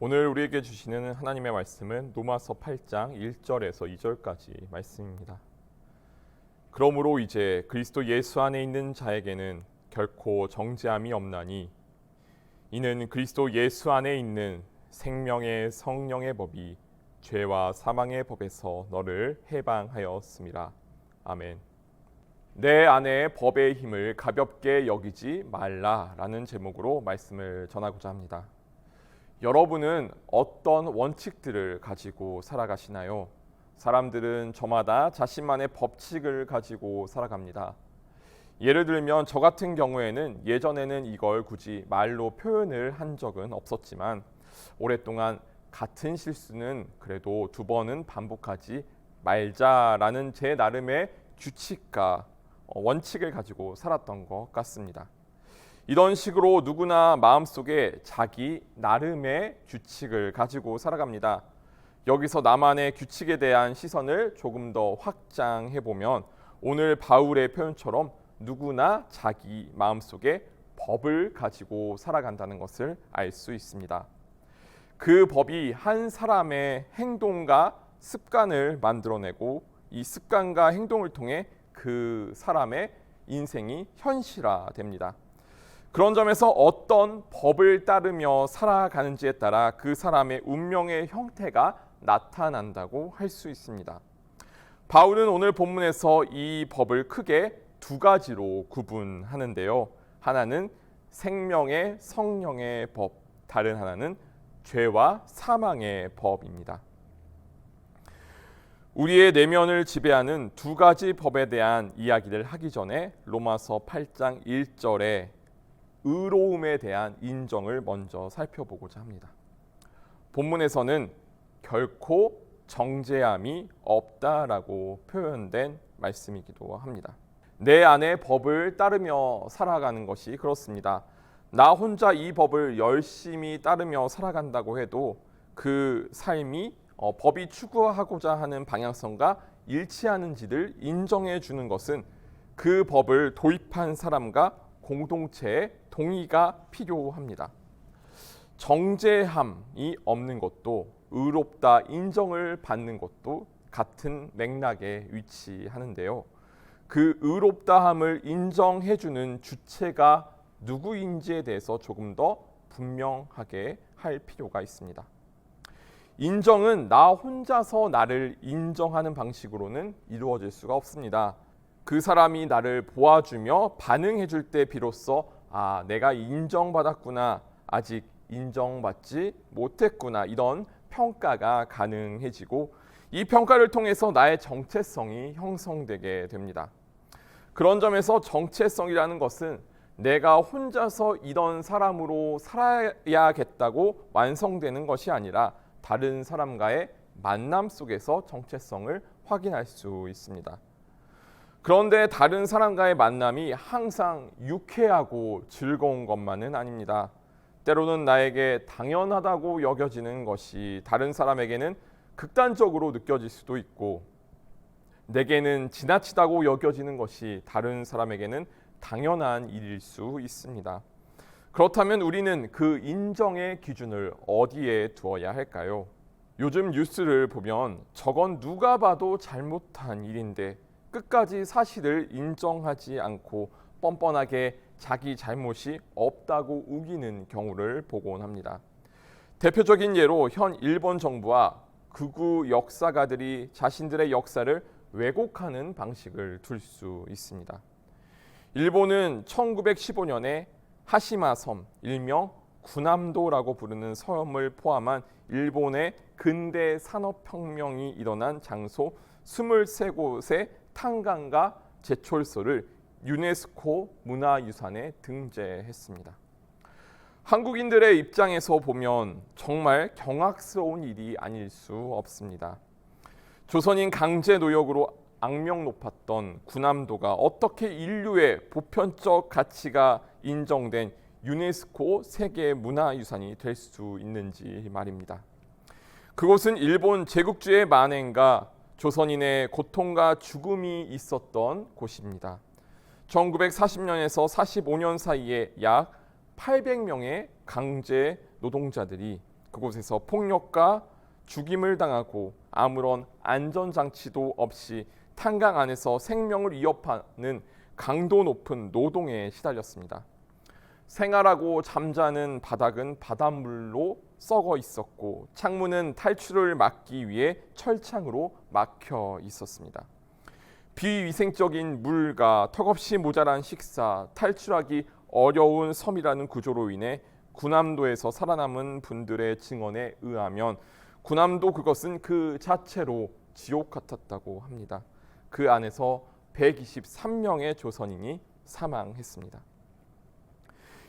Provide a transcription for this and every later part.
오늘 우리에게 주시는 하나님의 말씀은 로마서 8장 1절에서 2절까지 말씀입니다. 그러므로 이제 그리스도 예수 안에 있는 자에게는 결코 정죄함이 없나니 이는 그리스도 예수 안에 있는 생명의 성령의 법이 죄와 사망의 법에서 너를 해방하였음이라. 아멘. 내 안에 법의 힘을 가볍게 여기지 말라라는 제목으로 말씀을 전하고자 합니다. 여러분은 어떤 원칙들을 가지고 살아가시나요? 사람들은 저마다 자신만의 법칙을 가지고 살아갑니다. 예를 들면 저 같은 경우에는 예전에는 이걸 굳이 말로 표현을 한 적은 없었지만 오랫동안 같은 실수는 그래도 2번은 반복하지 말자라는 제 나름의 규칙과 원칙을 가지고 살았던 것 같습니다. 이런 식으로 누구나 마음속에 자기 나름의 규칙을 가지고 살아갑니다. 여기서 나만의 규칙에 대한 시선을 조금 더 확장해 보면 오늘 바울의 표현처럼 누구나 자기 마음속에 법을 가지고 살아간다는 것을 알 수 있습니다. 그 법이 한 사람의 행동과 습관을 만들어내고 이 습관과 행동을 통해 그 사람의 인생이 현실화됩니다. 그런 점에서 어떤 법을 따르며 살아가는지에 따라 그 사람의 운명의 형태가 나타난다고 할 수 있습니다. 바울은 오늘 본문에서 이 법을 크게 2가지로 구분하는데요. 하나는 생명의 성령의 법, 다른 하나는 죄와 사망의 법입니다. 우리의 내면을 지배하는 2가지 법에 대한 이야기를 하기 전에 로마서 8장 1절에 의로움에 대한 인정을 먼저 살펴보고자 합니다. 본문에서는 결코 정죄함이 없다라고 표현된 말씀이기도 합니다. 내 안에 법을 따르며 살아가는 것이 그렇습니다. 나 혼자 이 법을 열심히 따르며 살아간다고 해도 그 삶이 법이 추구하고자 하는 방향성과 일치하는지를 인정해 주는 것은 그 법을 도입한 사람과 공동체의 동의가 필요합니다. 정죄함이 없는 것도 의롭다 인정을 받는 것도 같은 맥락에 위치하는데요. 그 의롭다함을 인정해주는 주체가 누구인지에 대해서 조금 더 분명하게 할 필요가 있습니다. 인정은 나 혼자서 나를 인정하는 방식으로는 이루어질 수가 없습니다. 그 사람이 나를 보아주며 반응해줄 때 비로소 내가 인정받았구나, 아직 인정받지 못했구나, 이런 평가가 가능해지고 이 평가를 통해서 나의 정체성이 형성되게 됩니다. 그런 점에서 정체성이라는 것은 내가 혼자서 이런 사람으로 살아야겠다고 완성되는 것이 아니라 다른 사람과의 만남 속에서 정체성을 확인할 수 있습니다. 그런데 다른 사람과의 만남이 항상 유쾌하고 즐거운 것만은 아닙니다. 때로는 나에게 당연하다고 여겨지는 것이 다른 사람에게는 극단적으로 느껴질 수도 있고, 내게는 지나치다고 여겨지는 것이 다른 사람에게는 당연한 일일 수 있습니다. 그렇다면 우리는 그 인정의 기준을 어디에 두어야 할까요? 요즘 뉴스를 보면 저건 누가 봐도 잘못한 일인데 끝까지 사실을 인정하지 않고 뻔뻔하게 자기 잘못이 없다고 우기는 경우를 보곤 합니다. 대표적인 예로 현 일본 정부와 극우 역사가들이 자신들의 역사를 왜곡하는 방식을 둘 수 있습니다. 일본은 1915년에 하시마 섬, 일명 군함도라고 부르는 섬을 포함한 일본의 근대 산업혁명이 일어난 장소 23곳의 탄광과 제철소를 유네스코 문화유산에 등재했습니다. 한국인들의 입장에서 보면 정말 경악스러운 일이 아닐 수 없습니다. 조선인 강제 노역으로 악명 높았던 군함도가 어떻게 인류의 보편적 가치가 인정된 유네스코 세계 문화유산이 될 수 있는지 말입니다. 그곳은 일본 제국주의 만행과 조선인의 고통과 죽음이 있었던 곳입니다. 1940년에서 45년 사이에 약 800명의 강제 노동자들이 그곳에서 폭력과 죽임을 당하고 아무런 안전장치도 없이 탄강 안에서 생명을 위협하는 강도 높은 노동에 시달렸습니다. 생활하고 잠자는 바닥은 바닷물로 썩어 있었고 창문은 탈출을 막기 위해 철창으로 막혀 있었습니다. 비위생적인 물과 턱없이 모자란 식사, 탈출하기 어려운 섬이라는 구조로 인해 군함도에서 살아남은 분들의 증언에 의하면 군함도 그것은 그 자체로 지옥 같았다고 합니다. 그 안에서 123명의 조선인이 사망했습니다.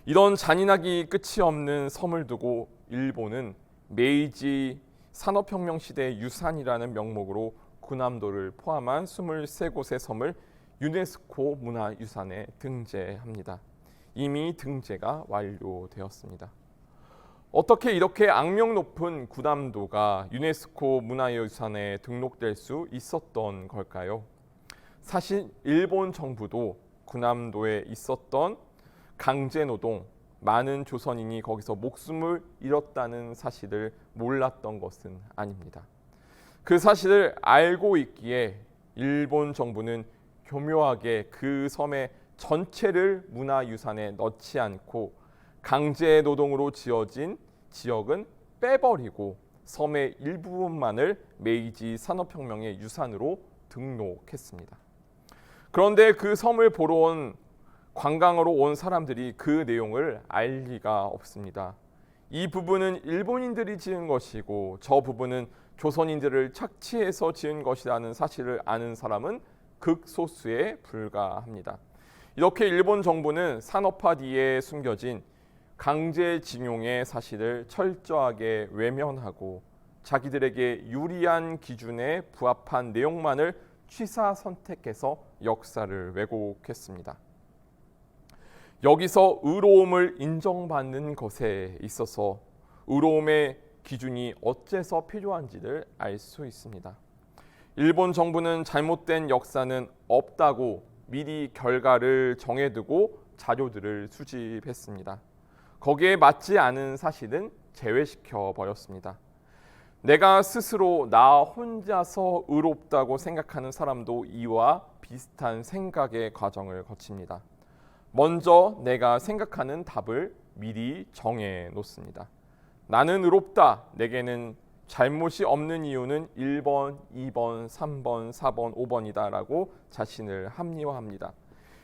이런 잔인하기 끝이 없는 섬을 두고 일본은 메이지 산업혁명 시대 유산이라는 명목으로 군함도를 포함한 23곳의 섬을 유네스코 문화유산에 등재합니다. 이미 등재가 완료되었습니다. 어떻게 이렇게 악명 높은 군함도가 유네스코 문화유산에 등록될 수 있었던 걸까요? 사실 일본 정부도 군함도에 있었던 강제노동, 많은 조선인이 거기서 목숨을 잃었다는 사실을 몰랐던 것은 아닙니다. 그 사실을 알고 있기에 일본 정부는 교묘하게 그 섬의 전체를 문화유산에 넣지 않고 강제노동으로 지어진 지역은 빼버리고 섬의 일부분만을 메이지 산업혁명의 유산으로 등록했습니다. 그런데 그 섬을 보러 온 관광으로 온 사람들이 그 내용을 알 리가 없습니다. 이 부분은 일본인들이 지은 것이고 저 부분은 조선인들을 착취해서 지은 것이라는 사실을 아는 사람은 극소수에 불과합니다. 이렇게 일본 정부는 산업화 뒤에 숨겨진 강제징용의 사실을 철저하게 외면하고 자기들에게 유리한 기준에 부합한 내용만을 취사 선택해서 역사를 왜곡했습니다. 여기서 의로움을 인정받는 것에 있어서 의로움의 기준이 어째서 필요한지를 알 수 있습니다. 일본 정부는 잘못된 역사는 없다고 미리 결과를 정해두고 자료들을 수집했습니다. 거기에 맞지 않은 사실은 제외시켜 버렸습니다. 내가 스스로 나 혼자서 의롭다고 생각하는 사람도 이와 비슷한 생각의 과정을 거칩니다. 먼저 내가 생각하는 답을 미리 정해 놓습니다. 나는 의롭다. 내게는 잘못이 없는 이유는 1번, 2번, 3번, 4번, 5번이다 라고 자신을 합리화합니다.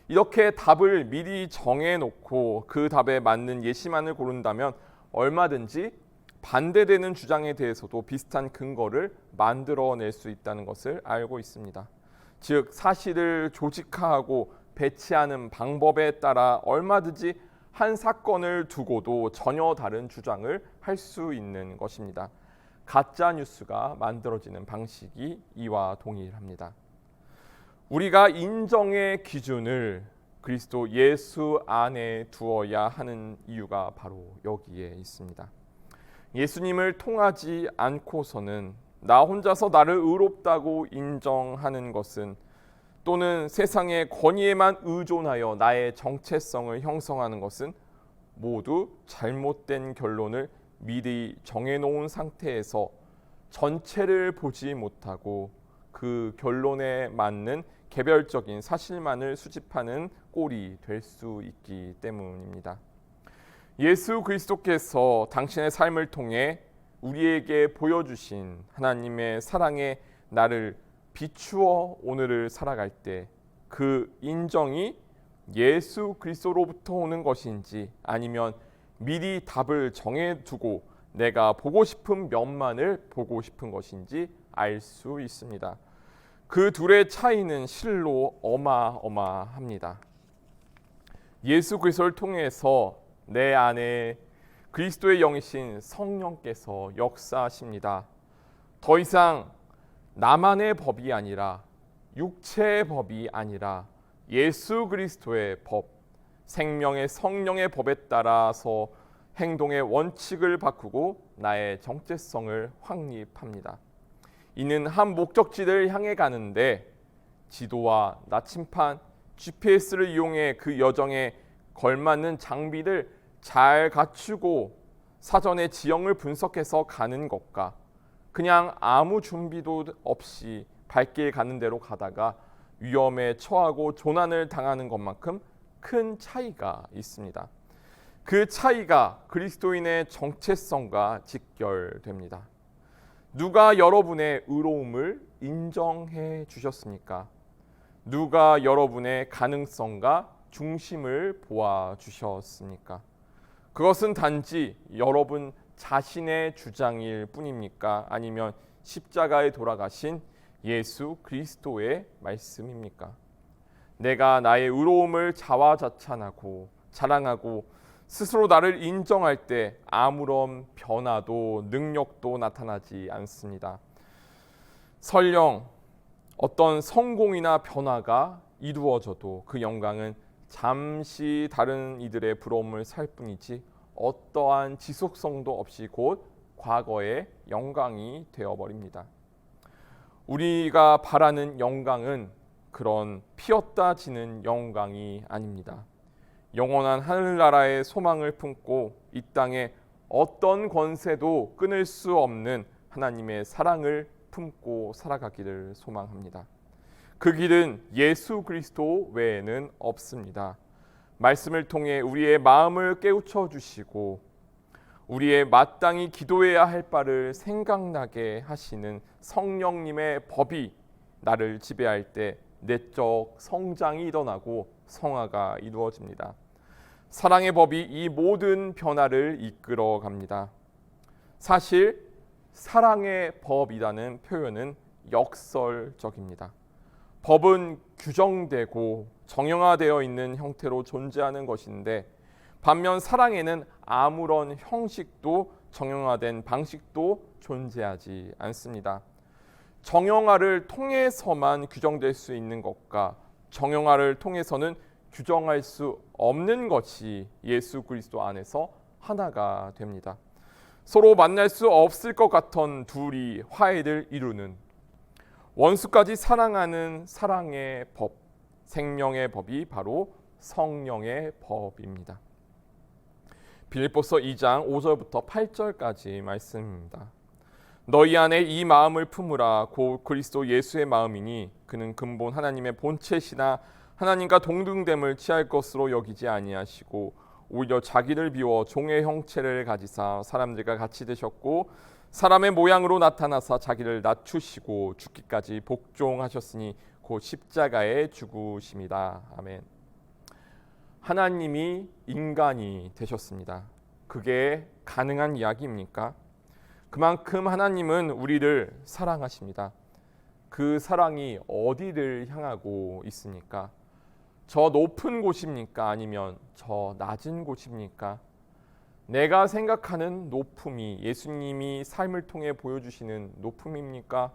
이렇게 답을 미리 정해놓고 그 답에 맞는 예시만을 고른다면 얼마든지 반대되는 주장에 대해서도 비슷한 근거를 만들어낼 수 있다는 것을 알고 있습니다. 즉 사실을 조직화하고 배치하는 방법에 따라 얼마든지 한 사건을 두고도 전혀 다른 주장을 할 수 있는 것입니다. 가짜 뉴스가 만들어지는 방식이 이와 동일합니다. 우리가 인정의 기준을 그리스도 예수 안에 두어야 하는 이유가 바로 여기에 있습니다. 예수님을 통하지 않고서는 나 혼자서 나를 의롭다고 인정하는 것은 또는 세상의 권위에만 의존하여 나의 정체성을 형성하는 것은 모두 잘못된 결론을 미리 정해놓은 상태에서 전체를 보지 못하고 그 결론에 맞는 개별적인 사실만을 수집하는 꼴이 될 수 있기 때문입니다. 예수 그리스도께서 당신의 삶을 통해 우리에게 보여주신 하나님의 사랑의 나를 비추어 오늘을 살아갈 때 그 인정이 예수 그리스도로부터 오는 것인지 아니면 미리 답을 정해두고 내가 보고 싶은 면만을 보고 싶은 것인지 알 수 있습니다. 그 둘의 차이는 실로 어마어마합니다. 예수 그리스도를 통해서 내 안에 그리스도의 영이신 성령께서 역사하십니다. 더 이상 나만의 법이 아니라 육체의 법이 아니라 예수 그리스도의 법, 생명의 성령의 법에 따라서 행동의 원칙을 바꾸고 나의 정체성을 확립합니다. 이는 한 목적지를 향해 가는데 지도와 나침판, GPS를 이용해 그 여정에 걸맞는 장비를 잘 갖추고 사전에 지형을 분석해서 가는 것과 그냥 아무 준비도 없이 발길 가는 대로 가다가 위험에 처하고 조난을 당하는 것만큼 큰 차이가 있습니다. 그 차이가 그리스도인의 정체성과 직결됩니다. 누가 여러분의 의로움을 인정해 주셨습니까? 누가 여러분의 가능성과 중심을 보아 주셨습니까? 그것은 단지 여러분 자신의 주장일 뿐입니까? 아니면 십자가에 돌아가신 예수 그리스도의 말씀입니까? 내가 나의 의로움을 자화자찬하고 자랑하고 스스로 나를 인정할 때 아무런 변화도 능력도 나타나지 않습니다. 설령 어떤 성공이나 변화가 이루어져도 그 영광은 잠시 다른 이들의 부러움을 살 뿐이지 어떠한 지속성도 없이 곧 과거의 영광이 되어버립니다. 우리가 바라는 영광은 그런 피었다 지는 영광이 아닙니다. 영원한 하늘나라의 소망을 품고 이 땅에 어떤 권세도 끊을 수 없는 하나님의 사랑을 품고 살아가기를 소망합니다. 그 길은 예수 그리스도 외에는 없습니다. 말씀을 통해 우리의 마음을 깨우쳐 주시고 우리의 마땅히 기도해야 할 바를 생각나게 하시는 성령님의 법이 나를 지배할 때 내적 성장이 일어나고 성화가 이루어집니다. 사랑의 법이 이 모든 변화를 이끌어 갑니다. 사실 사랑의 법이라는 표현은 역설적입니다. 법은 규정되고 정형화되어 있는 형태로 존재하는 것인데 반면 사랑에는 아무런 형식도 정형화된 방식도 존재하지 않습니다. 정형화를 통해서만 규정될 수 있는 것과 정형화를 통해서는 규정할 수 없는 것이 예수 그리스도 안에서 하나가 됩니다. 서로 만날 수 없을 것 같던 둘이 화해를 이루는 원수까지 사랑하는 사랑의 법, 생명의 법이 바로 성령의 법입니다. 빌립보서 2장 5절부터 8절까지 말씀입니다. 너희 안에 이 마음을 품으라. 곧 그리스도 예수의 마음이니 그는 근본 하나님의 본체시나 하나님과 동등됨을 취할 것으로 여기지 아니하시고 오히려 자기를 비워 종의 형체를 가지사 사람들과 같이 되셨고 사람의 모양으로 나타나사 자기를 낮추시고 죽기까지 복종하셨으니 곧 십자가에 죽으심이다. 아멘. 하나님이 인간이 되셨습니다. 그게 가능한 이야기입니까? 그만큼 하나님은 우리를 사랑하십니다. 그 사랑이 어디를 향하고 있습니까? 저 높은 곳입니까? 아니면 저 낮은 곳입니까? 내가 생각하는 높음이 예수님이 삶을 통해 보여주시는 높음입니까?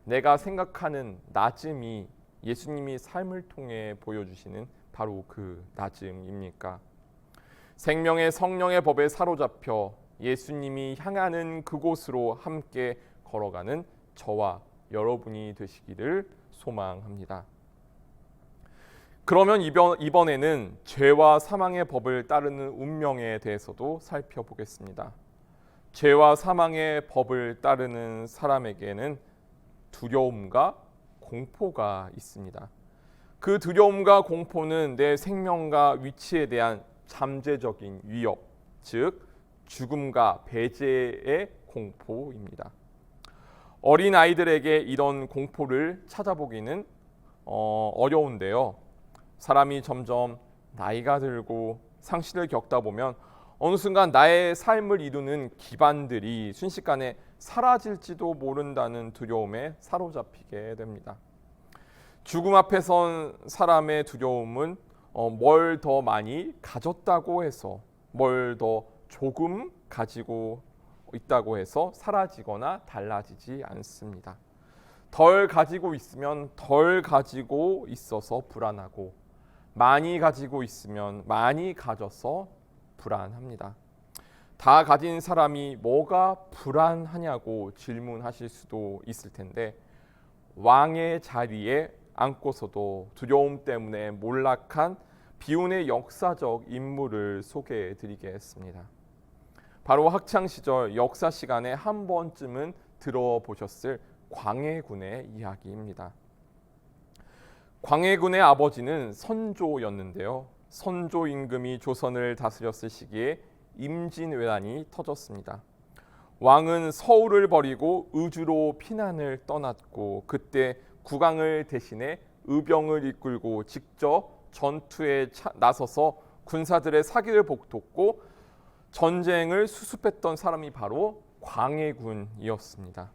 내가 생각하는 낮음이 예수님이 삶을 통해 보여주시는 바로 그 낮음입니까? 생명의 성령의 법에 사로잡혀 예수님이 향하는 그곳으로 함께 걸어가는 저와 여러분이 되시기를 소망합니다. 그러면 이번에는 죄와 사망의 법을 따르는 운명에 대해서도 살펴보겠습니다. 죄와 사망의 법을 따르는 사람에게는 두려움과 공포가 있습니다. 그 두려움과 공포는 내 생명과 위치에 대한 잠재적인 위협, 즉 죽음과 배제의 공포입니다. 어린 아이들에게 이런 공포를 찾아보기는 어려운데요. 사람이 점점 나이가 들고 상실을 겪다 보면 어느 순간 나의 삶을 이루는 기반들이 순식간에 사라질지도 모른다는 두려움에 사로잡히게 됩니다. 죽음 앞에 선 사람의 두려움은 뭘 더 많이 가졌다고 해서 뭘 더 조금 가지고 있다고 해서 사라지거나 달라지지 않습니다. 덜 가지고 있으면 덜 가지고 있어서 불안하고 많이 가지고 있으면 많이 가져서 불안합니다. 다 가진 사람이 뭐가 불안하냐고 질문하실 수도 있을 텐데 왕의 자리에 앉고서도 두려움 때문에 몰락한 비운의 역사적 인물을 소개해 드리겠습니다. 바로 학창 시절 역사 시간에 한 번쯤은 들어보셨을 광해군의 이야기입니다. 광해군의 아버지는 선조였는데요. 선조 임금이 조선을 다스렸을 시기에 임진왜란이 터졌습니다. 왕은 서울을 버리고 의주로 피난을 떠났고 그때 국왕을 대신해 의병을 이끌고 직접 전투에 나서서 군사들의 사기를 복돋고 전쟁을 수습했던 사람이 바로 광해군이었습니다.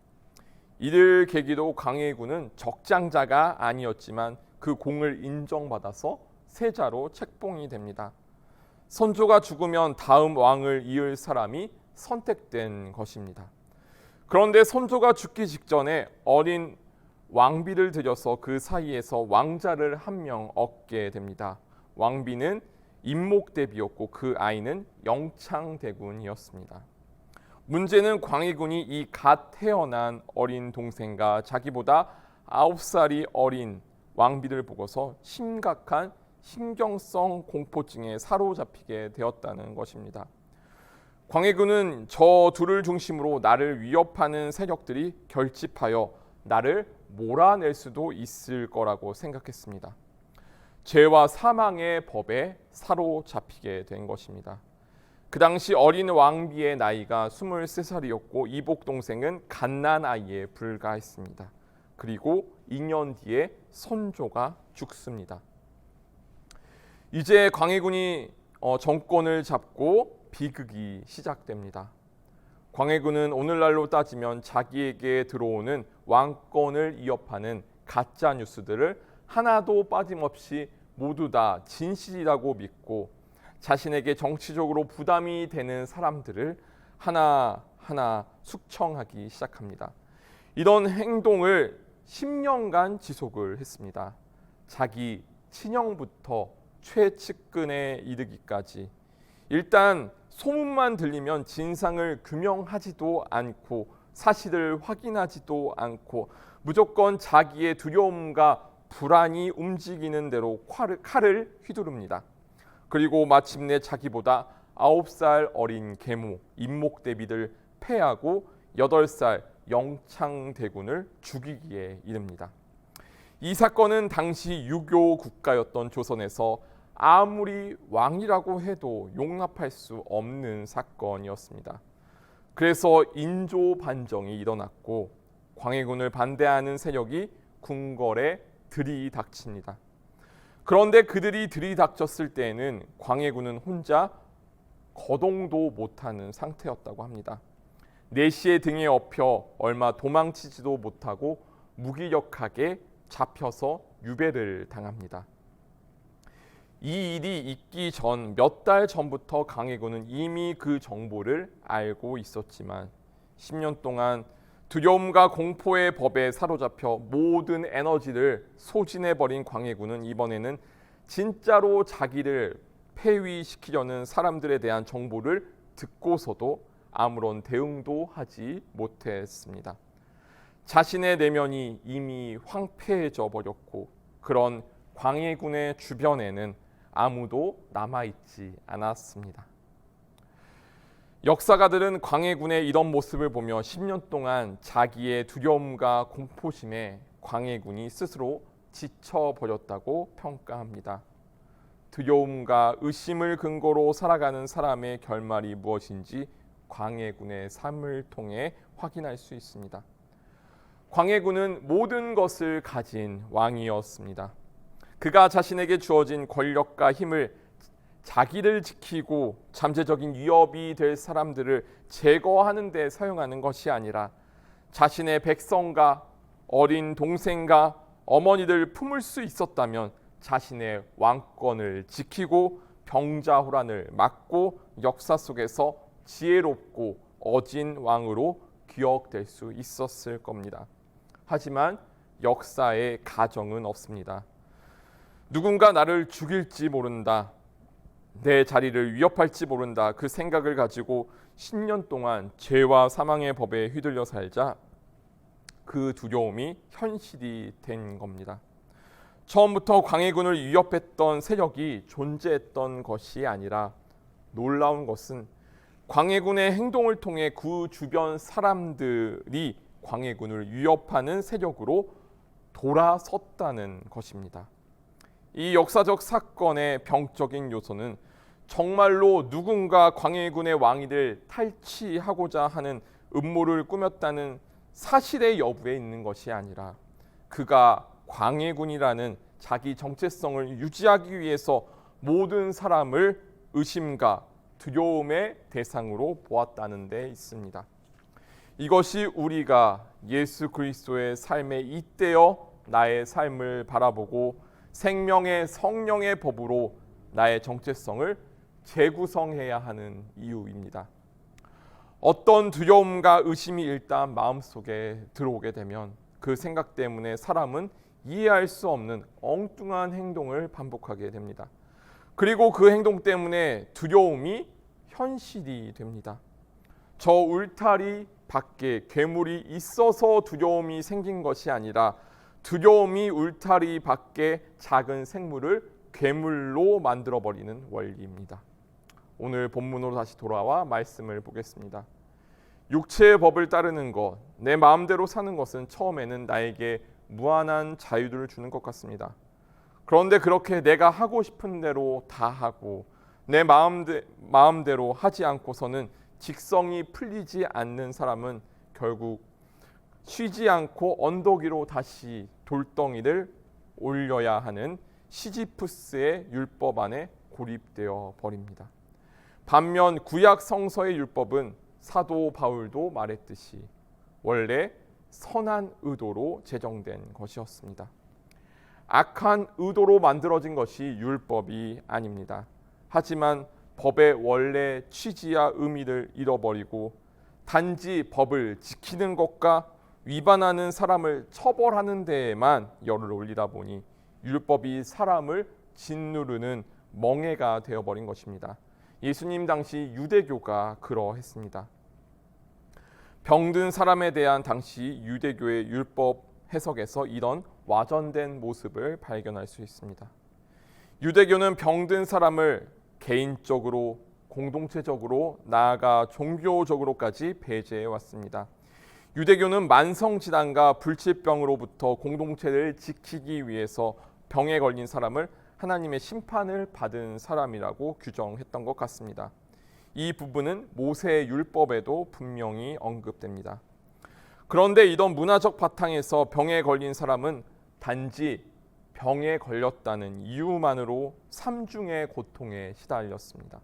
이를 계기로 광해군은 적장자가 아니었지만 그 공을 인정받아서 세자로 책봉이 됩니다. 선조가 죽으면 다음 왕을 이을 사람이 선택된 것입니다. 그런데 선조가 죽기 직전에 어린 왕비를 들여서 그 사이에서 왕자를 한 명 얻게 됩니다. 왕비는 임목대비였고 그 아이는 영창대군이었습니다. 문제는 광해군이 이 갓 태어난 어린 동생과 자기보다 9살이 어린 왕비를 보고서 심각한 신경성 공포증에 사로잡히게 되었다는 것입니다. 광해군은 저 둘을 중심으로 나를 위협하는 세력들이 결집하여 나를 몰아낼 수도 있을 거라고 생각했습니다. 죄와 사망의 법에 사로잡히게 된 것입니다. 그 당시 어린 왕비의 나이가 23살이었고 이복 동생은 갓난아이에 불과했습니다. 그리고 2년 뒤에 선조가 죽습니다. 이제 광해군이 정권을 잡고 비극이 시작됩니다. 광해군은 오늘날로 따지면 자기에게 들어오는 왕권을 위협하는 가짜 뉴스들을 하나도 빠짐없이 모두 다 진실이라고 믿고 자신에게 정치적으로 부담이 되는 사람들을 하나하나 숙청하기 시작합니다. 이런 행동을 10년간 지속을 했습니다. 자기 친형부터 최측근에 이르기까지. 일단 소문만 들리면 진상을 규명하지도 않고 사실을 확인하지도 않고 무조건 자기의 두려움과 불안이 움직이는 대로 칼을 휘두릅니다. 그리고 마침내 자기보다 9살 어린 계모 임목대비를 패하고 8살 영창대군을 죽이기에 이릅니다. 이 사건은 당시 유교 국가였던 조선에서 아무리 왕이라고 해도 용납할 수 없는 사건이었습니다. 그래서 인조 반정이 일어났고 광해군을 반대하는 세력이 궁궐에 들이닥칩니다. 그런데 그들이 들이닥쳤을 때에는 광해군은 혼자 거동도 못하는 상태였다고 합니다. 내시의 등에 업혀 얼마 도망치지도 못하고 무기력하게 잡혀서 유배를 당합니다. 이 일이 있기 전 몇 달 전부터 광해군은 이미 그 정보를 알고 있었지만 10년 동안 두려움과 공포의 법에 사로잡혀 모든 에너지를 소진해버린 광해군은 이번에는 진짜로 자기를 폐위시키려는 사람들에 대한 정보를 듣고서도 아무런 대응도 하지 못했습니다. 자신의 내면이 이미 황폐해져 버렸고 그런 광해군의 주변에는 아무도 남아있지 않았습니다. 역사가들은 광해군의 이런 모습을 보며 10년 동안 자기의 두려움과 공포심에 광해군이 스스로 지쳐버렸다고 평가합니다. 두려움과 의심을 근거로 살아가는 사람의 결말이 무엇인지 광해군의 삶을 통해 확인할 수 있습니다. 광해군은 모든 것을 가진 왕이었습니다. 그가 자신에게 주어진 권력과 힘을 자기를 지키고 잠재적인 위협이 될 사람들을 제거하는 데 사용하는 것이 아니라 자신의 백성과 어린 동생과 어머니를 품을 수 있었다면 자신의 왕권을 지키고 병자호란을 막고 역사 속에서 지혜롭고 어진 왕으로 기억될 수 있었을 겁니다. 하지만 역사의 가정은 없습니다. 누군가 나를 죽일지 모른다. 내 자리를 위협할지 모른다. 그 생각을 가지고 10년 동안 죄와 사망의 법에 휘둘려 살자 그 두려움이 현실이 된 겁니다. 처음부터 광해군을 위협했던 세력이 존재했던 것이 아니라 놀라운 것은 광해군의 행동을 통해 그 주변 사람들이 광해군을 위협하는 세력으로 돌아섰다는 것입니다. 이 역사적 사건의 병적인 요소는 정말로 누군가 광해군의 왕위를 탈취하고자 하는 음모를 꾸몄다는 사실의 여부에 있는 것이 아니라 그가 광해군이라는 자기 정체성을 유지하기 위해서 모든 사람을 의심과 두려움의 대상으로 보았다는 데 있습니다. 이것이 우리가 예수 그리스도의 삶에 잇대어 나의 삶을 바라보고 생명의 성령의 법으로 나의 정체성을 재구성해야 하는 이유입니다. 어떤 두려움과 의심이 일단 마음속에 들어오게 되면 그 생각 때문에 사람은 이해할 수 없는 엉뚱한 행동을 반복하게 됩니다. 그리고 그 행동 때문에 두려움이 현실이 됩니다. 저 울타리 밖에 괴물이 있어서 두려움이 생긴 것이 아니라 두려움이 울타리 밖에 작은 생물을 괴물로 만들어버리는 원리입니다. 오늘 본문으로 다시 돌아와 말씀을 보겠습니다. 육체의 법을 따르는 것, 내 마음대로 사는 것은 처음에는 나에게 무한한 자유를 주는 것 같습니다. 그런데 그렇게 내가 하고 싶은 대로 다 하고 내 마음대로 하지 않고서는 직성이 풀리지 않는 사람은 결국 쉬지 않고 언덕 위로 다시 돌덩이를 올려야 하는 시지푸스의 율법 안에 고립되어 버립니다. 반면 구약 성서의 율법은 사도 바울도 말했듯이 원래 선한 의도로 제정된 것이었습니다. 악한 의도로 만들어진 것이 율법이 아닙니다. 하지만 법의 원래 취지와 의미를 잃어버리고 단지 법을 지키는 것과 위반하는 사람을 처벌하는 데에만 열을 올리다 보니 율법이 사람을 짓누르는 멍해가 되어버린 것입니다. 예수님 당시 유대교가 그러했습니다. 병든 사람에 대한 당시 유대교의 율법 해석에서 이런 와전된 모습을 발견할 수 있습니다. 유대교는 병든 사람을 개인적으로, 공동체적으로, 나아가 종교적으로까지 배제해 왔습니다. 유대교는 만성질환과 불치병으로부터 공동체를 지키기 위해서 병에 걸린 사람을 하나님의 심판을 받은 사람이라고 규정했던 것 같습니다. 이 부분은 모세의 율법에도 분명히 언급됩니다. 그런데 이런 문화적 바탕에서 병에 걸린 사람은 단지 병에 걸렸다는 이유만으로 삼중의 고통에 시달렸습니다.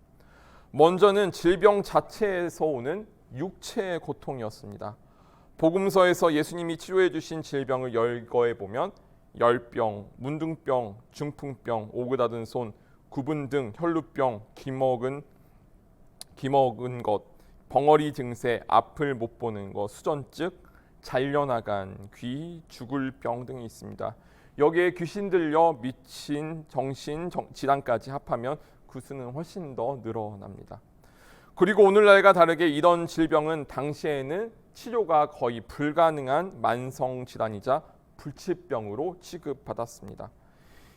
먼저는 질병 자체에서 오는 육체의 고통이었습니다. 복음서에서 예수님이 치료해 주신 질병을 열거해 보면 열병, 문둥병, 중풍병, 오그라든 손, 구분 등 혈루병, 기먹은 것, 벙어리 증세, 앞을 못 보는 것, 수전증, 잘려나간 귀, 죽을 병 등이 있습니다. 여기에 귀신 들려 미친 정신 질환까지 합하면 그 수는 훨씬 더 늘어납니다. 그리고 오늘날과 다르게 이런 질병은 당시에는 치료가 거의 불가능한 만성 질환이자 불치병으로 취급받았습니다.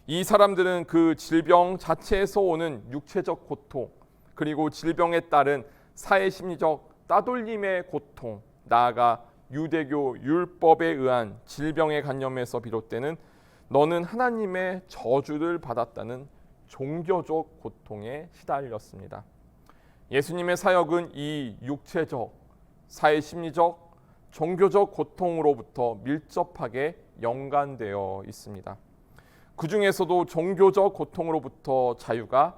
이 사람들은 그 질병 자체에서 오는 육체적 고통, 그리고 질병에 따른 사회심리적 따돌림의 고통, 나아가 유대교 율법에 의한 질병의 관념에서 비롯되는 너는 하나님의 저주를 받았다는 종교적 고통에 시달렸습니다. 예수님의 사역은 이 육체적, 사회심리적, 종교적 고통으로부터 밀접하게 연관되어 있습니다. 그 중에서도 종교적 고통으로부터 자유가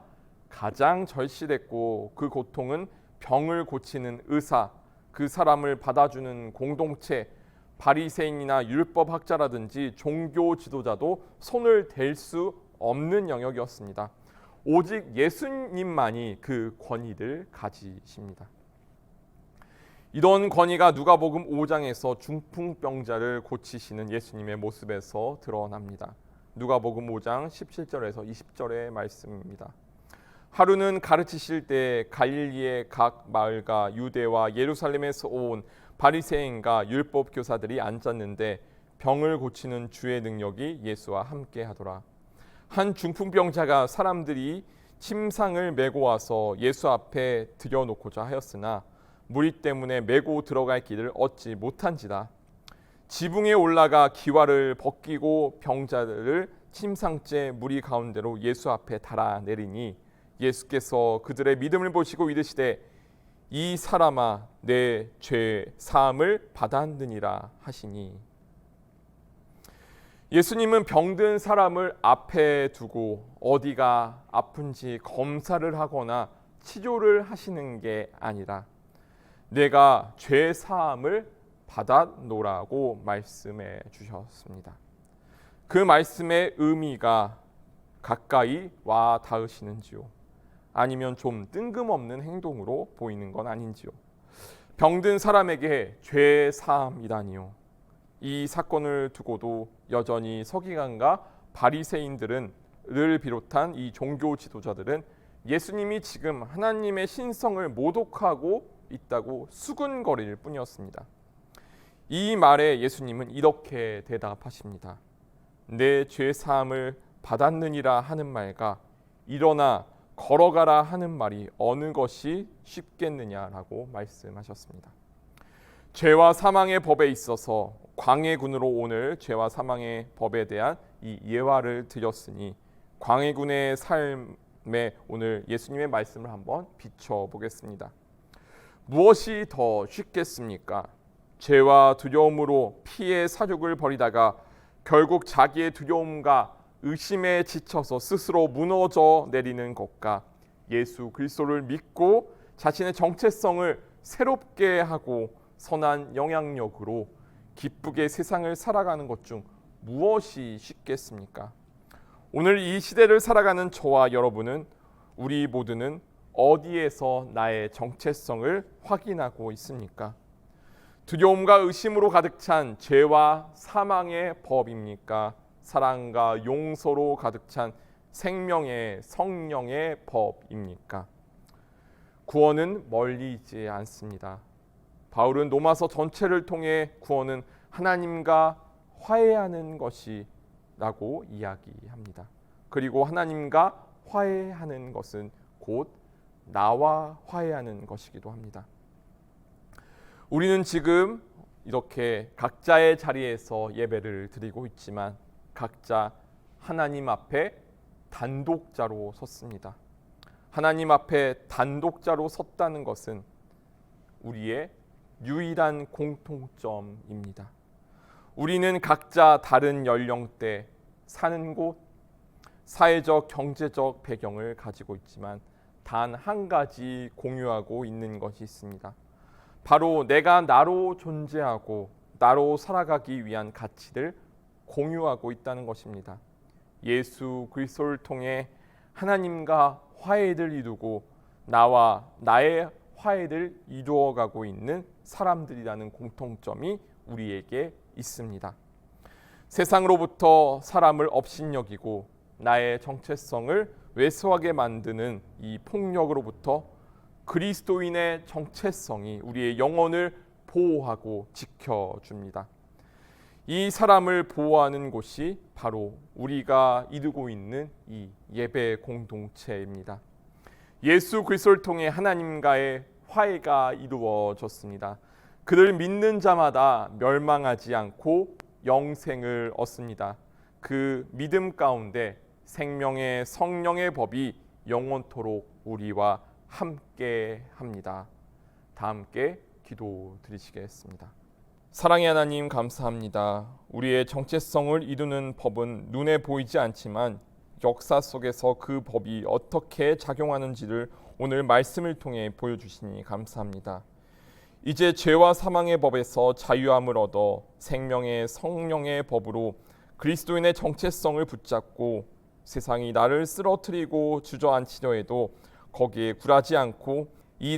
가장 절실했고 그 고통은 병을 고치는 의사, 그 사람을 받아주는 공동체, 바리새인이나 율법학자라든지 종교 지도자도 손을 댈 수 없는 영역이었습니다. 오직 예수님만이 그 권위를 가지십니다. 이런 권위가 누가복음 5장에서 중풍병자를 고치시는 예수님의 모습에서 드러납니다. 누가복음 5장 17절에서 20절의 말씀입니다. 하루는 가르치실 때 갈릴리의 각 마을과 유대와 예루살렘에서 온 바리새인과 율법 교사들이 앉았는데 병을 고치는 주의 능력이 예수와 함께 하더라. 한 중풍병자가 사람들이 침상을 메고 와서 예수 앞에 들여놓고자 하였으나 무리 때문에 메고 들어갈 길을 얻지 못한지라. 지붕에 올라가 기와를 벗기고 병자들을 침상째 무리 가운데로 예수 앞에 달아내리니 예수께서 그들의 믿음을 보시고 이르시되 이 사람아 내 죄 사함을 받았느니라 하시니. 예수님은 병든 사람을 앞에 두고 어디가 아픈지 검사를 하거나 치료를 하시는 게 아니라 내가 죄 사함을 받았노라고 말씀해 주셨습니다. 그 말씀의 의미가 가까이 와 닿으시는지요? 아니면 좀 뜬금없는 행동으로 보이는 건 아닌지요? 병든 사람에게 죄 사함이라니요. 이 사건을 두고도 여전히 서기관과 바리새인들을 비롯한 이 종교 지도자들은 예수님이 지금 하나님의 신성을 모독하고 있다고 수군거릴 뿐이었습니다. 이 말에 예수님은 이렇게 대답하십니다. 내 죄 사함을 받았느니라 하는 말과 일어나 걸어가라 하는 말이 어느 것이 쉽겠느냐라고 말씀하셨습니다. 죄와 사망의 법에 있어서 광해군으로 오늘 죄와 사망의 법에 대한 이 예화를 드렸으니 광해군의 삶에 오늘 예수님의 말씀을 한번 비춰보겠습니다. 무엇이 더 쉽겠습니까? 죄와 두려움으로 피의 사륙을 벌이다가 결국 자기의 두려움과 의심에 지쳐서 스스로 무너져 내리는 것과 예수 그리스도를 믿고 자신의 정체성을 새롭게 하고 선한 영향력으로 기쁘게 세상을 살아가는 것 중 무엇이 쉽겠습니까? 오늘 이 시대를 살아가는 저와 여러분은 우리 모두는 어디에서 나의 정체성을 확인하고 있습니까? 두려움과 의심으로 가득 찬 죄와 사망의 법입니까? 사랑과 용서로 가득 찬 생명의 성령의 법입니까? 구원은 멀리 있지 않습니다. 바울은 로마서 전체를 통해 구원은 하나님과 화해하는 것이라고 이야기합니다. 그리고 하나님과 화해하는 것은 곧 나와 화해하는 것이기도 합니다. 우리는 지금 이렇게 각자의 자리에서 예배를 드리고 있지만 각자 하나님 앞에 단독자로 섰습니다. 하나님 앞에 단독자로 섰다는 것은 우리의 유일한 공통점입니다. 우리는 각자 다른 연령대, 사는 곳, 사회적, 경제적 배경을 가지고 있지만 단 한 가지 공유하고 있는 것이 있습니다. 바로 내가 나로 존재하고 나로 살아가기 위한 가치를 공유하고 있다는 것입니다. 예수 그리스도를 통해 하나님과 화해를 이루고 나와 나의 화해를 이루어가고 있는 사람들이라는 공통점이 우리에게 있습니다. 세상으로부터 사람을 업신여기고 나의 정체성을 왜소하게 만드는 이 폭력으로부터 그리스도인의 정체성이 우리의 영혼을 보호하고 지켜줍니다. 이 사람을 보호하는 곳이 바로 우리가 이루고 있는 이 예배 공동체입니다. 예수 그리스도를 통해 하나님과의 화해가 이루어졌습니다. 그를 믿는 자마다 멸망하지 않고 영생을 얻습니다. 그 믿음 가운데 생명의 성령의 법이 영원토록 우리와 함께 합니다. 다 함께 기도드리시겠습니다. 사랑의 하나님 감사합니다. 우리의 정체성을 이루는 법은 눈에 보이지 않지만 역사 속에서 그 법이 어떻게 작용하는지를 오늘 말씀을 통해 보여주시니 감사합니다. 이제 죄와 사망의 법에서 자유함을 얻어 생명의 성령의 법으로 그리스도인의 정체성을 붙잡고 세상이 나를 쓰러뜨리고 주저앉히려 해도 거기에 굴하지 않고 이